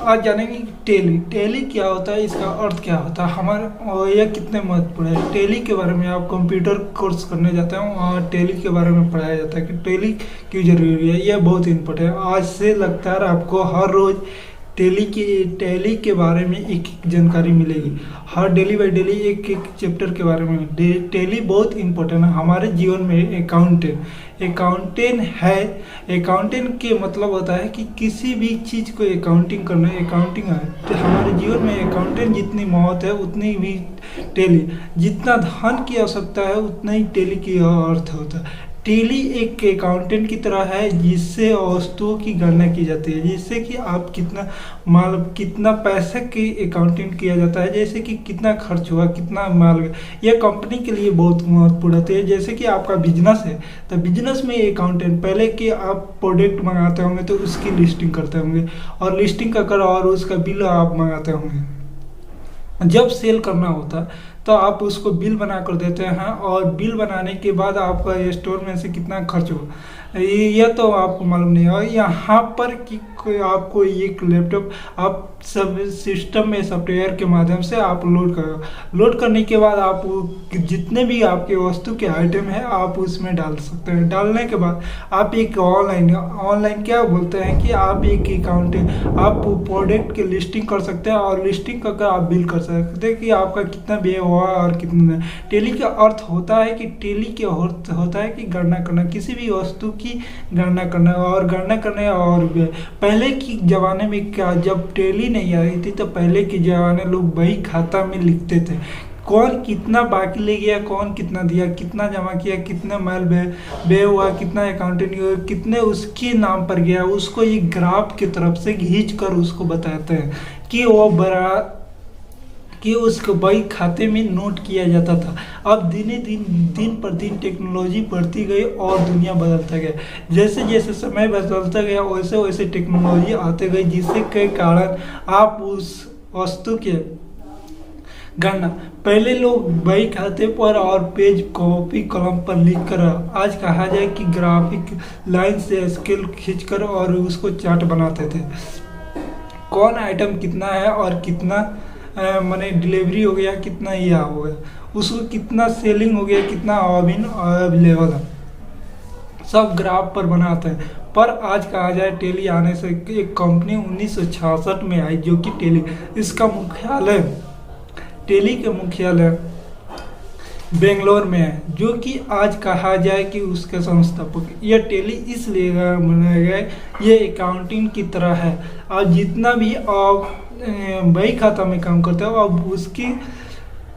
आज जानेंगे कि टेली टेली क्या होता है, इसका अर्थ क्या होता है, हमारे और यह कितने महत्वपूर्ण है। टेली के बारे में आप कंप्यूटर कोर्स करने जाते हैं और टेली के बारे में पढ़ाया जाता है कि टेली क्यों जरूरी है। यह बहुत इंपॉर्टेंट है। आज से लगातार आपको हर रोज टेली के बारे में एक एक जानकारी मिलेगी। हर डेली बाई डेली एक एक चैप्टर के बारे में। टेली बहुत इंपॉर्टेंट है हमारे जीवन में। अकाउंटेंट है। अकाउंटेंट के मतलब होता है कि किसी भी चीज़ को अकाउंटिंग करना। अकाउंटिंग है तो हमारे जीवन में अकाउंटेंट जितनी मौत है उतनी भी टेली। जितना धन की आवश्यकता है उतना ही टेली की अर्थ होता है। टेली एक अकाउंटेंट की तरह है जिससे वस्तुओं की गणना की जाती है, जिससे कि आप कितना पैसे की अकाउंटिंग किया जाता है, जैसे कि कितना खर्च हुआ, कितना माल। यह कंपनी के लिए बहुत महत्वपूर्ण होती है। जैसे कि आपका बिजनेस है तो बिजनेस में अकाउंटेंट पहले कि आप प्रोडक्ट मंगाते होंगे तो उसकी लिस्टिंग करते होंगे और लिस्टिंग का कर और उसका बिल आप मंगाते होंगे। जब सेल करना होता तो आप उसको बिल बना कर देते हैं और बिल बनाने के बाद आपका स्टोर में से कितना खर्च हुआ यह तो आपको मालूम नहीं है। और यहाँ पर कि आपको एक लैपटॉप आप सब सिस्टम में सॉफ्टवेयर के माध्यम से आप लोड करने के बाद आप जितने भी आपके वस्तु के आइटम है आप उसमें डाल सकते हैं। डालने के बाद आप एक ऑनलाइन क्या बोलते हैं कि आप एक अकाउंट आप प्रोडक्ट की लिस्टिंग कर सकते हैं और लिस्टिंग करके आप बिल कर सकते हैं कि आपका कितना व्यय हुआ और कितना। टेली का अर्थ होता है कि टेली के अर्थ होता है कि गणना करना, किसी भी वस्तु की गणना करना और गणना करने। और पहले की ज़माने में क्या, जब टेली नहीं आई थी तो पहले के ज़माने लोग बही खाता में लिखते थे कौन कितना बाकी ले गया, कौन कितना दिया, कितना जमा किया, कितना माल व्यय हुआ, कितना अकाउंटिंग हुआ, कितने उसके नाम पर गया। उसको एक ग्राफ की तरफ से खींच कर उसको बताते हैं कि वो बड़ा कि उसको बही खाते में नोट किया जाता था। अब दिन पर दिन टेक्नोलॉजी बढ़ती गई और दुनिया बदलता गया। जैसे जैसे समय बदलता गया वैसे वैसे टेक्नोलॉजी आते गई, जिससे के कारण आप उस वस्तु के गणना पहले लोग बही खाते पर और पेज कॉपी कलम पर लिख कर, आज कहा जाए कि ग्राफिक लाइन से स्केल खींचकर और उसको चार्ट बनाते थे। कौन आइटम कितना है और कितना मैंने डिलीवरी हो गया, कितना यह हो गया, उसको कितना सेलिंग हो गया, कितना अवेलेबल है, सब ग्राफ पर बनाते हैं। पर आज कहा जाए टेली आने से एक कंपनी 1966 में आई जो कि टेली, इसका मुख्यालय टेली के मुख्यालय बेंगलोर में है, जो कि आज कहा जाए कि उसके संस्थापक। यह टेली इसलिए बनाया गया, ये अकाउंटिंग की तरह है। और जितना भी आप बही खाता में काम करते हो अब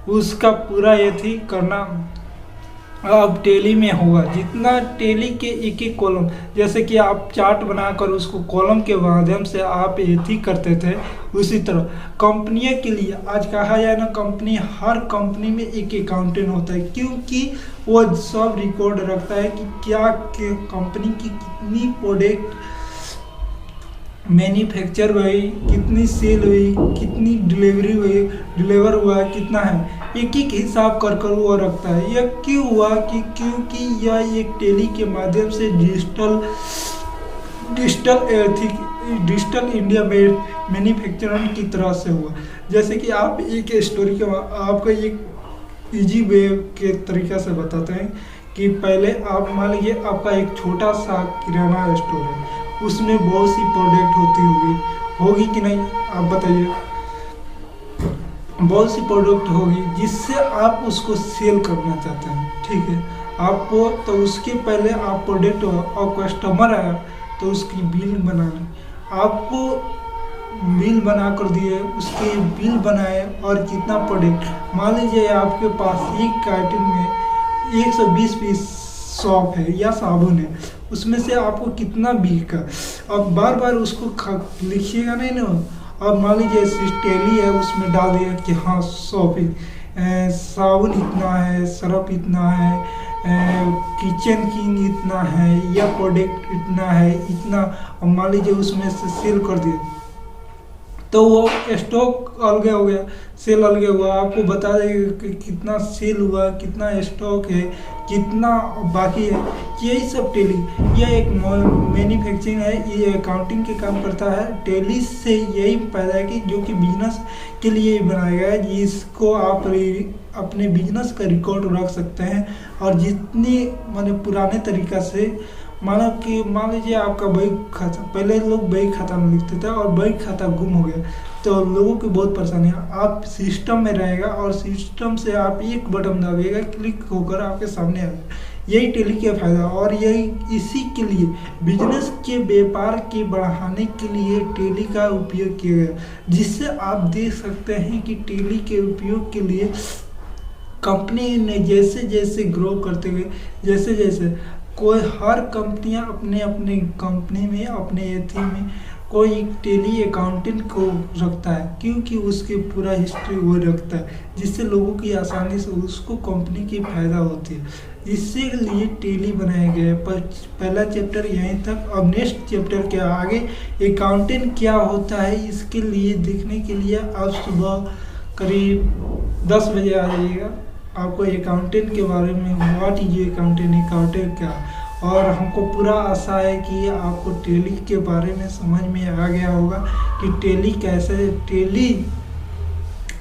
उसका पूरा ये थी करना अब टेली में होगा। जितना टेली के एक एक कॉलम, जैसे कि आप चार्ट बनाकर उसको कॉलम के माध्यम से आप एथी करते थे, उसी तरह कंपनियों के लिए आज कहा जाए ना, हर कंपनी में एक अकाउंटेंट होता है, क्योंकि वो सब रिकॉर्ड रखता है कि क्या कंपनी की कितनी प्रोडक्ट मैन्युफैक्चर हुई, कितनी सेल हुई, कितनी डिलीवर हुआ, कितना है, एक एक हिसाब कर वो रखता है। यह क्यों हुआ कि क्योंकि यह एक टेली के माध्यम से डिजिटल इंडिया में मैन्युफैक्चरिंग की तरह से हुआ। जैसे कि आप एक स्टोरी के आपका एक इजी वे के तरीक़े से बताते हैं कि पहले आप मान लीजिए आपका एक छोटा सा किराना स्टोर है, उसमें बहुत सी प्रोडक्ट होगी कि नहीं, आप बताइए। बहुत सी प्रोडक्ट होगी जिससे आप उसको सेल करना चाहते हैं, ठीक है। आपको तो उसके पहले आप प्रोडक्ट और कस्टमर आया तो उसकी बिल बनाना, आपको बिल बना कर दिए, उसके बिल बनाए और कितना प्रोडक्ट। मान लीजिए आपके पास एक आइटम में 120 पीस सॉप है या साबुन है, उसमें से आपको कितना बिका। अब बार बार उसको लिखिएगा नहीं ना। अब मान लीजिए टेली है, उसमें डाल दिया कि हाँ साबुन इतना है, सर्फ इतना है, किचन किंग इतना है, या प्रोडक्ट इतना है, इतना। अब मान लीजिए उसमें से सेल कर दिया तो वो स्टॉक अलग हो गया, सेल अलग हुआ, आपको बता देगा कि कितना सेल हुआ, कितना स्टॉक है, कितना बाकी है। यही सब टेली, यह एक मैन्युफैक्चरिंग है, ये अकाउंटिंग के काम करता है। टेली से यही पैदा है कि जो कि बिजनेस के लिए बनाया गया है, जिसको आप अपने बिजनेस का रिकॉर्ड रख सकते हैं। और जितनी माने पुराने तरीका से मानो कि मान लीजिए आपका बही खाता, पहले लोग बही खाता में लिखते थे और बही खाता गुम हो गया तो लोगों की बहुत परेशानी है। आप सिस्टम में रहेगा और सिस्टम से आप एक बटन दबाइएगा, क्लिक होकर आपके सामने आएगा। यही टेली का फायदा, और यही इसी के लिए बिजनेस के व्यापार के बढ़ाने के लिए टेली का उपयोग किया गया, जिससे आप देख सकते हैं कि टेली के उपयोग के लिए कंपनी ने जैसे जैसे ग्रो करते गए, जैसे जैसे कोई हर कंपनियां अपने अपने कंपनी में, अपने एथी में कोई टेली अकाउंटेंट को रखता है, क्योंकि उसके पूरा हिस्ट्री वो रखता है, जिससे लोगों की आसानी से उसको कंपनी की फायदा होती है। इससे लिए टेली बनाया गया है। पर पहला चैप्टर यहीं तक। अब नेक्स्ट चैप्टर के आगे अकाउंटेंट क्या होता है, इसके लिए देखने के लिए आप सुबह करीब 10 बजे आ जाइएगा। आपको अकाउंटेंट के बारे में, व्हाट इज अकाउंटेंट क्या, और हमको पूरा आशा है कि आपको टेली के बारे में समझ में आ गया होगा कि टेली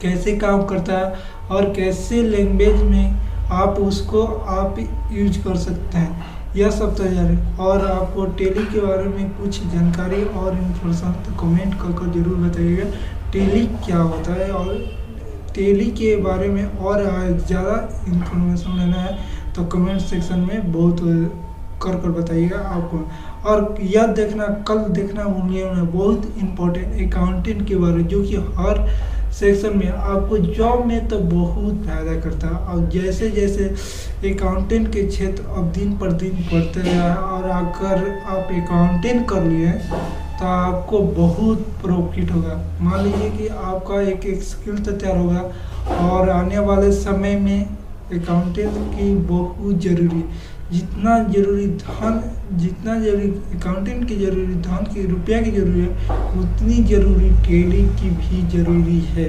कैसे काम करता है और कैसे लैंग्वेज में आप उसको आप यूज कर सकते हैं। यह सब तैयारी, और आपको टेली के बारे में कुछ जानकारी और इन्फॉर्मेशन तो कमेंट कर जरूर बताइएगा टेली क्या होता है। और टेली के बारे में और ज़्यादा इन्फॉर्मेशन लेना है तो कमेंट सेक्शन में बहुत कर बताइएगा आपको। और याद देखना, कल देखना बहुत इम्पोर्टेंट अकाउंटेंट के बारे में, जो कि हर सेक्शन में आपको जॉब में तो बहुत फायदा करता है। और जैसे जैसे अकाउंटेंट के क्षेत्र अब दिन पर दिन बढ़ते रहा, और अगर आप अकाउंटेंट कर लिए तो आपको बहुत प्रॉफिट होगा। मान लीजिए कि आपका एक स्किल तो तैयार होगा, और आने वाले समय में अकाउंटेंट की बहुत ज़रूरी, जितना जरूरी अकाउंटेंट की जरूरी धन की रुपया की जरूरी है, उतनी जरूरी टेली की भी जरूरी है।